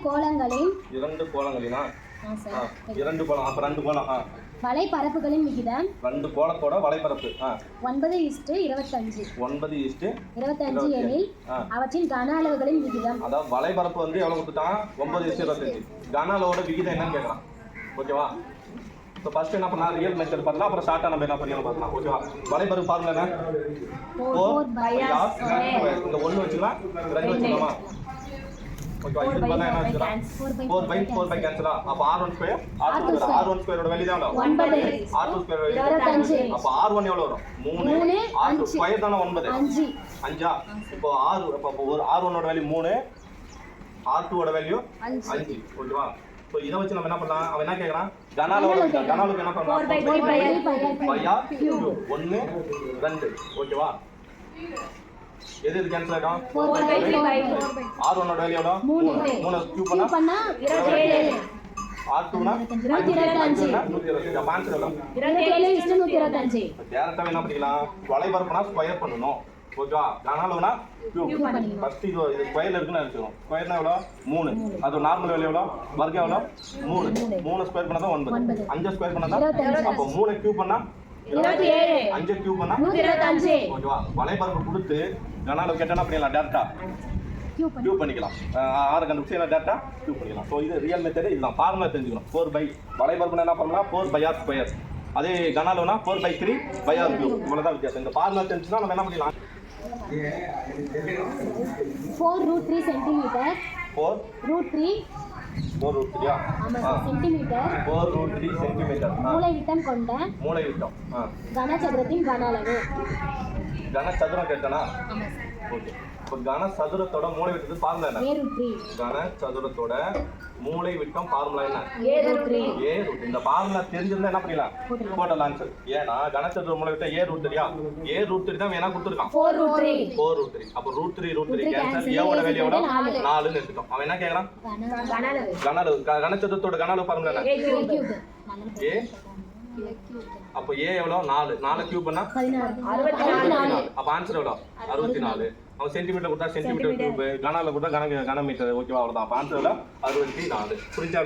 கோளங்களினா இரண்டு கோளம் அப்ப ரெண்டு கோளம் வலைப்பரப்புகளின் விகிதம் ரெண்டு கோளத்தோட வலைப்பரப்பு 9:25 9:25 எனில் அவற்றின் கன அளவுகளின் விகிதம். அதாவது வலைப்பரப்பு வந்து எவ்வளவு கொடுத்துட்டான் 9:25 கன அளவோட விகிதம் என்னன்னு கேட்கலாம். ஓகேவா? இப்போ ஃபர்ஸ்ட் என்ன பண்ணலாம் ரியல் மெத்தட் பண்ணலாம் அப்புறம் ஷார்ட்டா நம்ம என்ன பண்ணலாம் பார்க்கலாம். ஓகேவா? வலைப்பரப்பு ஃபார்முலா என்ன 4 இந்த 1 வச்சுக்கலாம் 2 வச்சுக்கலாமா? ஓகேவா? இது பண்ணா என்ன வச்சுக்கலாம் 4/4 கேன்சலா அப்ப r1 ஸ்கொயர் ஓட வேல்யூ தான் 9 r2 ஸ்கொயர் வேல்யூ 25 அப்ப r1 எவ்வளவு வரும் 3 r2 ஸ்கொயர் தான 9 5 இப்போ ஒரு r1 ஓட வேல்யூ 3 r2 ஓட வேல்யூ 5 ஓகேவா? சோ இத வச்சு நம்ம என்ன பண்ணலாம் அவன் என்ன கேக்குறான் கனாலுக்கு என்ன பண்ணலாம் 4/r³ 1 2 ஓகேவா? எது கேன்சல் ஆகும் 4/5 r1 ஓட வேல்யூ எவ்வளவு 3 கியூப் பண்ணா 27 r2 னா 125 அப்ப ஆன்சர் எவ்வளவு 27:125 டைரக்டா என்ன பண்ணிக்கலாம் வலைபரப்புனா ஸ்கொயர் பண்ணனும். ஓகேவா? கனாலுனா கியூப் ஃபர்ஸ்ட் இது ஸ்கொயர்ல இருக்குன்னு நினைச்சோம். ஸ்கொயர்னா எவ்வளவு 3 அது நார்மல் வேல்யூ எவ்வளவு வர்க்கம் எவ்வளவு 3 ஸ்கொயர் பண்ணா தான் 9 5 ஸ்கொயர் பண்ணா தான் அப்ப 3 கியூப் பண்ணா 27 5 கியூப் பண்ணா 125 ஓகேவா? வலைபரப்பு கொடுத்து கனால கேட்டனா பண்ணிடலாம் டைரக்டா கியூப் பண்ணிக்கலாம். ஆறு கண்டுபிடிச்சு என்ன டைரக்டா கியூப் பண்ணிக்கலாம். சோ இது ரியல் மெத்தட் இதுதான் ஃபார்முலா தெரிஞ்சுக்கணும். 4 வலைபரப்புனா என்ன பண்ணலாம் 4/r². அதே கனாலுனா 4/3/r³ இவ்வளவுதான் வித்தியாசம். இந்த ஃபார்முலா தெரிஞ்சுனா நம்ம என்ன பண்ணிடலாம் 4√3 சென்டிமீட்டர் 4√3 சென்டிமீட்டர் 4√3 சென்டிமீட்டர் மூலைவிட்டம் கொண்ட மூலைவிட்டம் கனசதுரத்தின் கன அளவு. கனசதுரம் கேட்டனா ஓகே. இப்போ கனசதுரத்தோட மூலைவிட்டத்துக்கு ஃபார்முலா என்ன a√3 கனசதுரத்தோட மூலைவிட்டம் ஃபார்முலா என்ன a√3 இந்த ஃபார்முலா தெரிஞ்சிருந்தா என்ன பண்ணலாம் போடலாம் ஆன்சர். ஏனா கனசதுர மூலைவிட்டம் a√3யா a√3 தான் வேணா கொடுத்திருக்கான் 4√3 அப்ப √3 கேன்சல் a ஓட வேல்யூ எவ்வளவு 4 ன்னு எடுத்துட்டோம். அவன் என்ன கேக்குறான் கனஅளவு கனசதுரத்தோட கனஅளவு ஃபார்முலா என்ன a அப்ப a எவ்வளவு 4 கியூப் பண்ணா 64 அப்ப ஆன்சர் எவ்வளவு 64. அவன் சென்டிமீட்டர் கொடுத்தா சென்டிமீட்டர் கியூப் கனால கொடுத்தா கனமீட்டர் ஓகேவா? அவ்வளவுதான். அப்ப ஆன்சர் எவ்வளவு 64. புரிஞ்சா?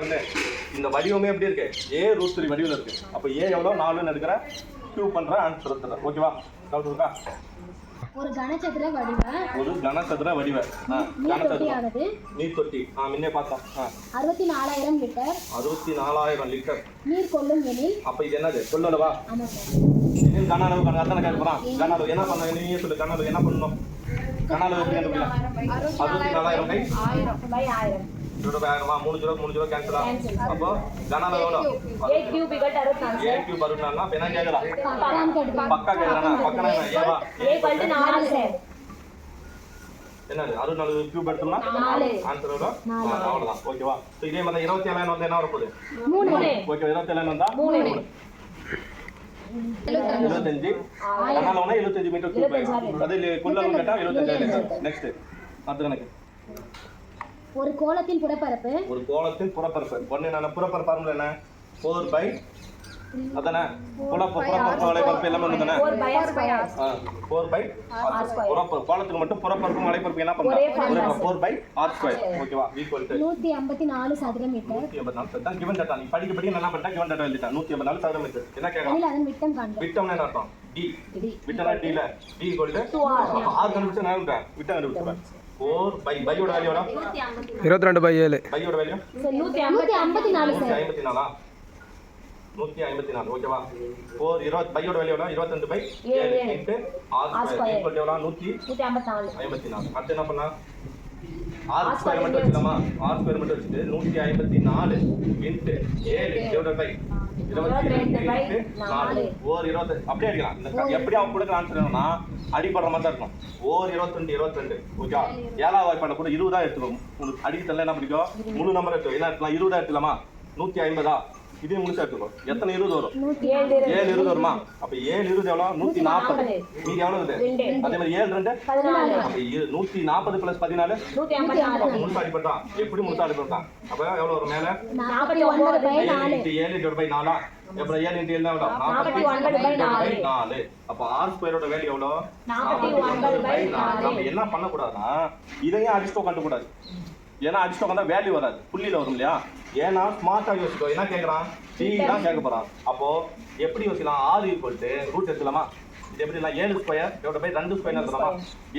இந்த வடிவமே எப்படி இருக்கு a√3 வடிவில் இருக்கு. அப்ப a எவ்வளவு 4 ன்னு எடுக்கிற கியூப் பண்ற ஆன்சர் எடுத்துற. ஓகேவா? டவுட் இருக்கா? ஒரு கனசதுர வடிவ நீர் தொட்டி முன்னே பார்த்தோம் 64,000 லிட்டர் 64,000 லிட்டர் நீர் கொள்ளும் எனில் அப்ப இது என்னது சொல்லலவா எனில் கன அளவு அத்தனை கேட்கறான். கன அளவு என்ன பண்ண நீயே சொல்லு. கன அளவு என்ன பண்ணணும் கன அளவு எப்படி கண்டுபிடிக்கலாம் 64,000/1000 ரூபாய்மா 3 ஜீரோ கேன்சல் ஆகும். அப்போ கன அளவு எவ்வளவு a³ வரும்னா அப்ப என்ன கேக்குறான் பக்கா கேக்குறானா பக்கனா ஏவா a 4 என்னது 64 கியூப் எடுத்தோம்னா 4 ஆன்சர் எவ்வளவு அவ்வளவுதான். ஓகேவா? சோ இதே மாதிரி 27,000 வந்து என்ன வர போகுது 3 ஓகே 27,000 வந்தா 3 75 கனாலோனா 75 மீட்டர் கியூப் அதில் கொள்ளளவு கேட்டா 75,000. நெக்ஸ்ட் அடுத்த கணக்கு ஒரு கோளத்தின் புறப்பரப்பு பொண்ணு என்ன புறப்பரப்பு ஃபார்முலா என்ன 4 அதானே புறப்பரப்பு வலைப்பரப்பு எல்லாமே ஒண்ணு தானே 4/r². கோளத்துக்கு மட்டும் புறப்பரப்பு வலைப்பரப்பு என்ன பண்றோம் 4/r². ஓகேவா? ஈக்குவல் டு 154 சதுர மீட்டர் 154 தான் கிவன் டேட்டா. நீ படிக்க நல்லா பண்ணா கிவன் டேட்டா எழுதிட்டா 154 சதுர மீட்டர். என்ன கேக்குறான் அதன் விட்டம் காண்க. விட்டம்னா என்ன அர்த்தம் d விட்டம்னா d ல d ஈக்குவல் டு r கண்டுபிடிச்சா நான் விட்டேன் விட்டம் கண்டுபிடிச்சேன் 4 பையோட வேல்யூ எவ்வளவு 22/7 பையோட வேல்யூ 154 154 ஓகேவா? 4 பையோட வேல்யூ எவ்வளவு 22/7 இன்டு r² ஈக்குவல் டு எவ்வளவு 154. அடுத்து என்ன பண்ணா r² மட்டும் வச்சுக்கலாமா r² மட்டும் வச்சுட்டு 154 இன்டு 7 டிவைடட் பை 22/4 ஓர் 20 அப்படியே அடிக்கலாம். இந்த எப்படி அவங்க கொடுக்குற ஆன்சர் என்னன்னா அடிபடுற மாதிரி தான் இருக்கும். ஓர் 22 ஓகேவா? ஏழாவது வாய்ப்பாட கூட 20 தான் எடுத்துக்கணும். உங்களுக்கு அடிக்க தெரியல என்ன பிடிக்கும் முழு நம்பர் எடுத்து என்ன எடுக்கலாம் 20 எடுத்துக்கலாமா 150 இதே முழுசா எடுத்துக்கோ. எத்தனை 20 வரும் 7 20 வருமா? அப்ப 7 20 எவ்வளவு 140 மீதி எவ்வளவு இருக்கு அதே மாதிரி 7 2 14 அப்ப 140 + 14 154 முழுசா அடிபட்டான். எப்படி முழுசா அடிபட்டான் அப்ப எவ்வளவு வரும் மேல 49/4 7/4 அப்புறம் 7 × 7 எவ்வளவு 41/4 அப்ப r² ஓட வேல்யூ எவ்வளவு 41/4. நம்ம என்ன பண்ண கூடாதுன்னா இதையும் அடிச்சு கண்டு கூடாது ஏன்னா அடிச்சுட்டு உட்காந்தா வேல்யூ வராது, புள்ளியில் வரும் இல்லையா? ஏன்னா ஸ்மார்ட்டாக யோசிக்கோ. என்ன கேட்குறான்? டி தான் கேட்க போகிறான். அப்போது எப்படி யோசிக்கலாம்? ஆர் ஈக்குவல் டு ரூட் எடுத்துலாமா? இது எப்படி இல்லை? 7 ஸ்கொயர் டிவைட் பை 2 ஸ்கொயர் எழுதலாமா?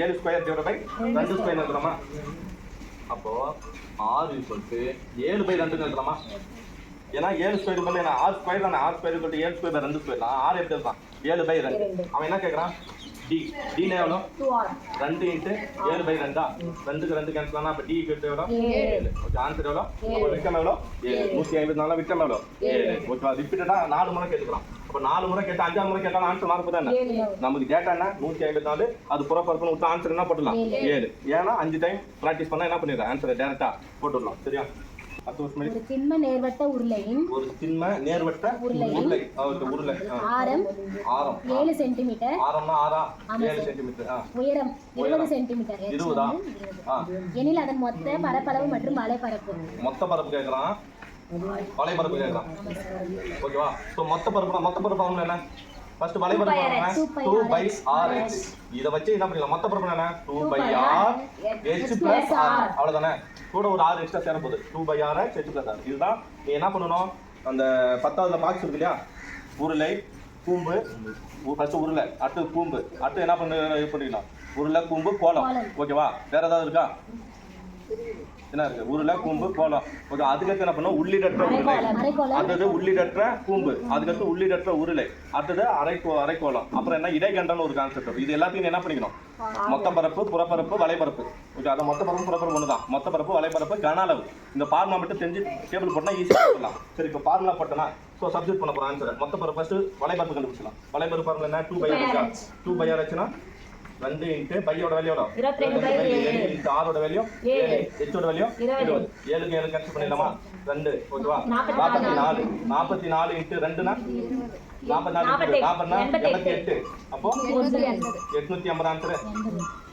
7 ஸ்கொயர் டிவைட் பை 2 ஸ்கொயர் எழுதலாமா? அப்போது ஆர் ஈக்குவல் டு 7 பை 2 எழுதலாமா? ஏன்னா 7 ஸ்கொயர் பண்ணல, ஆர் ஸ்கொயர் தானே. R square equal to 7 square by 2 square தான். ஆர் எப்படி எழுதலாம்? 7 பை 2. அவன் என்ன கேட்குறான்? டி. டினா எவ்வளோ? 2 இன்ட்டு 7 பை 2. 2க்கு 2 கேன்சல் ஆனால் அப்போ டி ஈக்குவல் எவ்வளோ? 7. ஓகே, ஆன்சர் எவ்வளோ? அப்போ விட்டம் எவ்வளோ? 7. 154 விட்டம் எவ்வளோ? 7. ஓகேவா? ரிப்பீட்டடாக 4 முறை கேட்டுக்கலாம். அப்போ 4 முறை கேட்டு 5ஆம் முறை கேட்டாலும் ஆன்சர் மார்க் தானே. நமக்கு டேட்டா என்ன? 154. அது புறப்பரப்புன்னு விட்டு ஆன்சர் என்ன போட்டுடலாம்? 7. ஏன்னா 5 டைம் ப்ராக்டிஸ் பண்ணால் என்ன பண்ணிடுறேன்? ஆன்சரை டேரெக்டாக போட்டுடலாம். சரியா? ஒரு திண்ம நேர்வட்ட உருளையின் ஒரு திண்ம நேர்வட்ட உருளை ஆரம் 7 சென்டிமீட்டர். ஆரம்னா ஆரா? 7 சென்டிமீட்டர். உயரம் 20 சென்டிமீட்டர். 20 எனில் அதன் மொத்த பரப்பளவு மற்றும் வலைப்பரப்பு. மொத்த பரப்பு கேட்கறான், வலைப்பரப்பு கேட்கறான். ஓகேவா? ஸோ மொத்த பரப்பு என்ன? ஃபர்ஸ்ட் வலைப்பரப்பு பாருங்க, 2/r(h). இதை வச்சு என்ன பண்ணிடலாம்? மொத்த பரப்பு என்ன? 2/r(h + r). அவ்வளோதானே. கூட ஒரு r எக்ஸ்ட்ரா சேர போகுது. 2/r(h + r). இதுதான் நீ என்ன பண்ணணும்? அந்த 10வது பாக்ஸ் இருக்கு இல்லையா? உருளை, கூம்பு, ஃபர்ஸ்ட் உருளை, அடுத்து கூம்பு, அடுத்து என்ன பண்ணிக்கலாம்? உருளை, கூம்பு, கோலம். ஓகேவா? வேற ஏதாவது இருக்கா? என்ன இருக்கு? உருளை, கூம்பு, கோலம். ஓகே, அதுக்கடுத்து என்ன பண்ணும்? உள்ளீடற்ற உருளை, அடுத்தது உள்ளீடற்ற கூம்பு, அதுக்கடுத்து உள்ளீடற்ற உருளை, அடுத்தது அரைக்கோளம், அப்புறம் என்ன? இடைக்கண்டம்னு ஒரு கான்செப்ட். இது எல்லாத்தையும் என்ன பண்ணிக்கணும்? மொத்த பரப்பு, புறப்பரப்பு, வலைப்பரப்பு. ஓகே, அதை மொத்த பரப்பு, புறப்பரப்பு ஒன்று தான். மொத்த பரப்பு, வலைப்பரப்பு, கன அளவு. இந்த ஃபார்முலா மட்டும் தெரிஞ்சு டேபிள் போட்டா ஈஸியாக போடலாம். சரி, இப்போ ஃபார்முலா போட்டோன்னா ஸோ சப்ஸ்டிட் பண்ண போகிற ஆன்சர் மொத்த பரப்பு ஃபர்ஸ்ட் வலைப்பரப்பு கண்டுபிடிச்சலாம். வலைப்பரப்பு ஃபார்முலா என்ன? 2/r(h). 2/r(h)னா 2 இன்ட்டு பையோட வேல்யூ எவ்வளோ? 22/7 இன்ட்டு ஆரோட வேல்யூ 7, ஹெச்சோட வேல்யூ 20. 7க்கு 7 கேன்சல் பண்ணிடலாமா? 2. ஓகேவா? 44 இன்ட்டு 2னா 44. 88. அப்போ 850 ஆன்சர்.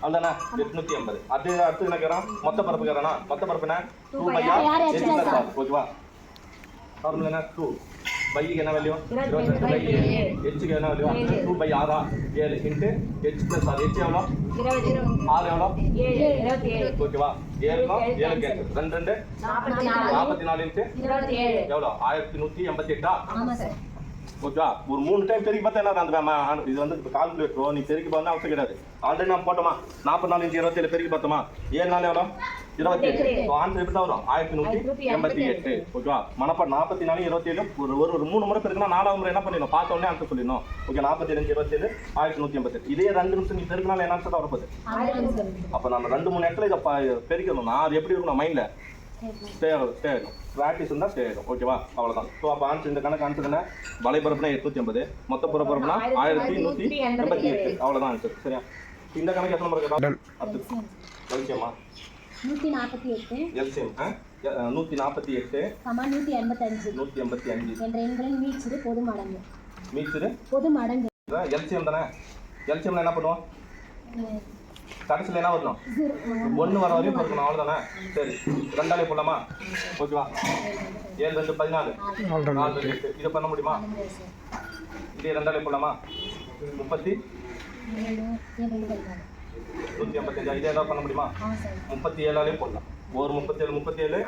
அவ்வளோதானே? 850. அடுத்து என்ன கேட்குறான்? மொத்த பரப்பு கேட்கறானா? மொத்த பரப்பு என்ன? 2/r(h+r). ஓகேவா? ஃபார்முலா என்ன? 2 பைக்கு என்ன வேல்யூ? 22/7. ஹெச்சுக்கு என்ன value? 2/r(7) into h + r. h எவ்வளோ? 20. r எவ்வளோ? 27. ஓகேவா? 7க்கும் 7 கேன்சல். 2 44 இன்ட்டு 27 எவ்வளோ? 1188. ஆமா சார். ஓகேவா? ஒரு 3 டைம் பெருக்கி பார்த்தா என்ன? அந்த இது வந்து இப்போ கால்குலேட்டரோ நீ பெருக்கி பார்த்தா அவசியம் கிடையாது. ஆல்ரெடி நான் போட்டோமா? 44 இன்ட்டு 27 பெருக்கி பார்த்தோமா? 7 நாள் எவ்வளோ? 27. ஸோ ஆன்சர் எப்படி தான் வரும்? 1188. ஓகேவா? மனப்பாடம் 44 27 ஒரு 3 முறை பெருக்குனா 4வது முறை என்ன பண்ணிடணும்? பார்த்த உடனே ஆன்சர் சொல்லிடணும். ஓகே, 47 27 1188. இதே 2 நிமிஷம் நீ பெருக்கினாலும் என்ன ஆன்சர் தான் வரப்போகுது? அப்போ நம்ம 2-3 இடத்துல இதை பெருக்கணும்னா அது எப்படி இருக்கணும்? மைண்டில் ஸ்டே ஆகும். ப்ராக்டிஸ் இருந்தால் ஸ்டே ஆகும். ஓகேவா? அவ்வளோதான். ஸோ அப்போ ஆன்சர் இந்த கணக்கு ஆன்சர் என்ன? வலைப்பரப்புனா 850, மொத்த புறப்பரப்புனா 1188. அவ்வளோதான் ஆன்சர். சரியா? இந்த கணக்கு எத்தனை முறை கேட்டால்? எல்சியமா? 148 எல்சியம் 148 185 என்ற எண்களின் மீச்சிறு பொது மடங்கு. மீச்சிறு பொது மடங்கு எல்சியம் தானே. எல்சியம்ல என்ன பண்ணுவோம்? கடைசியில் என்ன வரணும்? 1 வர வரையும் பொறுக்கணும். அவ்வளோதானே. சரி, 2ஆலே போடலாமா? ஓகேவா? 7 2 14 4 8. இதை பண்ண முடியுமா? இதே 2ஆலே போடலாமா? 30 185. இதே ஏதாவது பண்ண முடியுமா? 37ஆலே போடலாம். ஒரு 37 37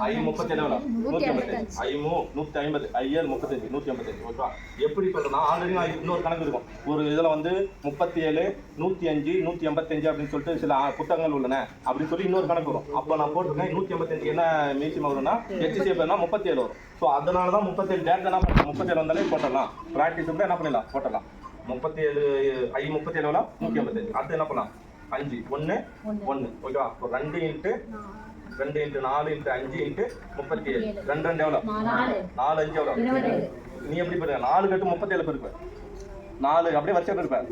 ஐ 37 எவ்வளோ? 185. ஐ 150 ஐ 35 185. ஓகேவா? எப்படி சொல்றேன்னா ஆல்ரெடி நான் இன்னொரு கணக்கு இருக்கும். ஒரு இதில் வந்து 37 105 185 அப்படின்னு சொல்லிட்டு சில புத்தகங்கள் உள்ளன அப்படின்னு சொல்லி இன்னொரு கணக்கு வரும். அப்போ நான் போட்டிருக்கேன் 185 என்ன மீச்சியம் வரும்னா HCF 37 வரும். ஸோ அதனால தான் 37 டேரக்ட் என்ன பண்ணலாம்? 37 வந்தாலே போட்டலாம். ப்ராக்டிஸ் இருந்தால் என்ன பண்ணிடலாம்? போட்டலாம். 37 ஐ 37 எவ்வளோ? 185. அடுத்து என்ன பண்ணலாம்? 5 1 1. ஓகேவா? இப்போ 2 இன்ட்டு 4 இன்ட்டு 5 இன்ட்டு 37. 2 2 எவ்வளோ? 4 5 எவ்வளோ? நீ எப்படி பெருக்க? 4 கட்டு 37 பெருப்பேன். 4 அப்படியே வச்ச பெருப்பேன்.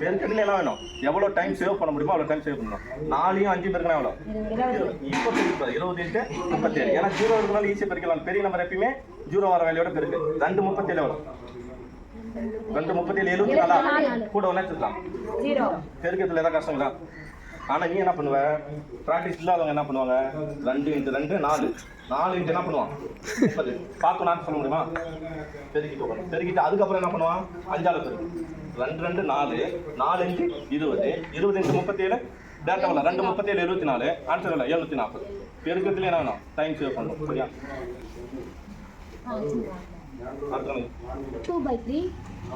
பெருக்கத்துல என்ன வேணும்? எவ்வளோ டைம் சேவ் பண்ண முடியுமோ அவ்வளோ டைம் சேவ் பண்ணணும். 4யும் 5 பெருக்கணும் எவ்வளோ? 20. இப்போ பெருப்பாரு 20 இன்ட்டு 37. ஏன்னா 0 இருக்கனால ஈஸியாக பெருக்கலாம். பெரிய நம்பர் எப்பயுமே 0 வர வேலையோட பெருக்கு. 2 37 எவ்வளோ? 2 37 74. கூட ஒன்றா வச்சுக்கலாம். பெருக்கத்தில் ஏதாவது கஷ்டங்களா? ஆனால் நீ என்ன பண்ணுவ? ப்ராக்டிஸ் இல்லாதவங்க என்ன பண்ணுவாங்க? 2 இன்ட்டு 2 4 4 இன்ட்டு என்ன பண்ணுவான்? 30. பார்த்து நான் சொல்ல முடியுமா? பெருக்கிட்டு போகணும். பெருக்கிட்டு அதுக்கப்புறம் என்ன பண்ணுவான்? 5ஆல் பெருக்கு. 2 2 4 4 இன்ட்டு 20 20 இன்ட்டு 37 டேட்டா 2 37 74. ஆன்சர் இல்லை 740. பெருக்கத்துல என்ன வேணும் டைம் சேவ் பண்ணணும் சரியா அடுத்த 2/3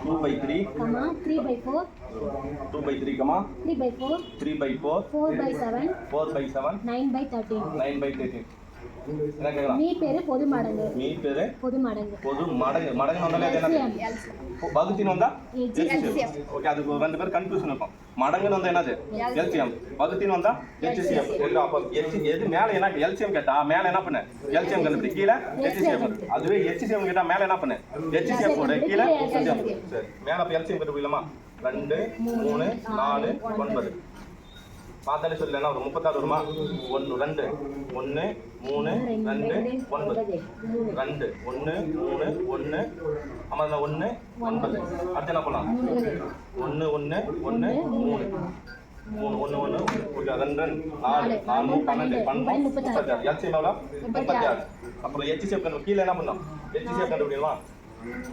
2/3 3/4 2/3 3/4 3/4 4/7 4/7 9/13 9/13 என்ன கேக்குறான் மீ பேரு பொது மடங்கு மீ பேரு பொது மடங்கு பொது மடங்கு மடங்கு வந்தாலே அது என்ன வகுத்தின் வந்தா LCM. ஓகே அதுக்கு ரெண்டு பேர் கன்ஃபியூஷன் இருக்கும் மடங்குன்னு வந்தா என்னது எல்சிஎம் வகுத்தின் வந்தா HCM ஓகே அப்ப எது மேல என்ன எல்சிஎம் கேட்டா மேல என்ன பண்ணு எல்சிஎம் கண்டுபிடி கீழ HCM அதுவே HCM கேட்டா மேல என்ன பண்ணு HCM போடு கீழ LCM சரி மேல அப்ப LCM கண்டுபிடிக்கலாமா 2 3 4 9 பார்த்தாலே சொல்லல என்ன ஒரு 36 வருமா 1 2 1 3 2 9 2 1 3 1 ஆமா 1 9 அடுத்து என்ன பண்ணலாம் 1 1 1 3 1 1 ஓகே 2 4 4 12 36 எல்சிஎம் எவ்வளோ 36 அப்புறம் HCF கண்டு கீழே என்ன பண்ணோம் HCF கண்டுபிடிக்கலாமா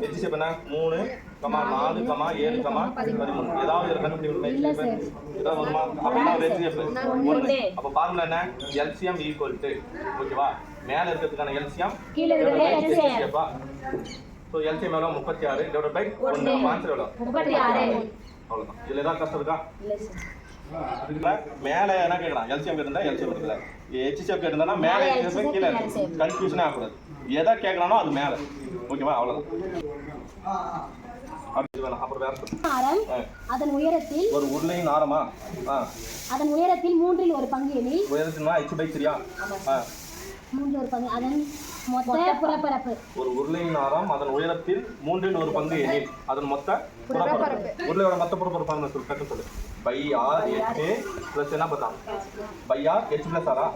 HCF என்ன 3 4 7 13 ஏதாவது ஒரு கண்டுபிடிக்கணும் ஏதாவது வருமா அப்படின்னா HCF 1 அப்ப ஃபார்முலா என்ன LCM ஈக்குவல் ஓகேவா மேல இருக்கிறதுக்கான LCM கீழ இருக்கிறது LCM சோ LCM எவ்வளவு 36 டிவைடட் பை 1 ஆன்சர் எவ்வளவு 36 அவ்வளவுதான் இதுல ஏதாவது கஷ்டம் இருக்கா இல்ல சார் அதுக்குள்ள மேல என்ன கேக்குறான் LCM கேட்டா LCM இருக்குல்ல HCF கேட்டா மேல HCF கீழ கன்ஃபியூஷனே ஆகக்கூடாது எதை கேக்குறானோ அது மேல ஓகேவா அவ்வளவுதான் அடுத்து வேணாம் அப்புறம் வேற ஆரம் அதன் உயரத்தில் ஒரு உருளையின் ஆரமா அதன் உயரத்தில் மூன்றில் ஒரு பங்கு எனில் உயரத்தினா h/3 மூன்றில் ஒரு பங்கு அதன் மொத்த புறப்பரப்பு ஒரு உருளையின் ஆரம் அதன் உயரத்தில் மூன்றில் ஒரு பங்கு எனில் அதன் மொத்த புறப்பரப்பு உருளையோட மொத்த புறப்பரப்பு சொல்லு கட்டு சொல்லு பை ஆர் h பிளஸ் என்ன பார்த்தா பை ஆர் h பிளஸ் ஆரா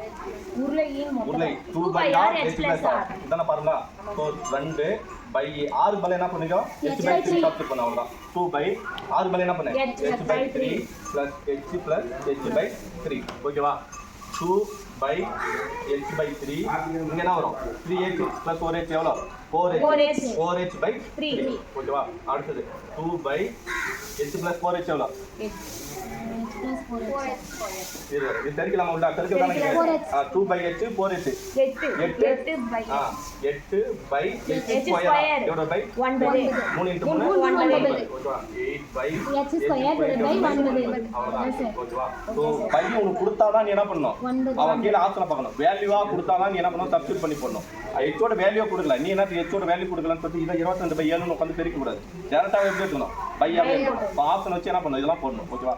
உருளையின் உருளை 2 pi r h plus r இதான பாருங்க ஸோ 2 பை ஆறு பல என்ன பண்ணிக்கோ h/3 சப்ஸ்டிட் பண்ண அவ்வளவுதான் 2 பை ஆறு பல என்ன பண்ணு h/3 plus h plus h/3 ஓகேவா 2 பை h/3 இங்க என்ன வரும் 3h பிளஸ் 4h எவ்வளோ 4h பை 3 ஓகேவா அடுத்தது 2 பை h பிளஸ் 4h எவ்வளோ இது தெரிக்கலாமா உள்ள தெரிக்கலாமா 2 pi h 4h 8 pi h square divided by 9 3 into 3 ஓகேவா 8 pi h square divided by 9 அவ்வளவுதான் ஓகேவா சோ பை உங்களுக்கு கொடுத்தாதான் நீ என்ன பண்ணணும் அவன் கீழ ஆப்ஷனை பார்க்கணும் வேல்யூவா கொடுத்தாதான் நீ என்ன பண்ணணும் சப்ஸ்டிட் பண்ணி போடணும் h ஓட வேல்யூ கொடுக்கல நீ என்ன h ஓட வேல்யூ கொடுக்கலன்னு சொல்லி இத 22 பை 7 னு உட்கார்ந்து பெருக்க கூடாது டைரக்டாவே எப்படி இருக்கணும் பை அப்படியே ஆப்ஷன் வச்சு என்ன பண்ணணும் இதெல்லாம் போடணும் ஓகேவா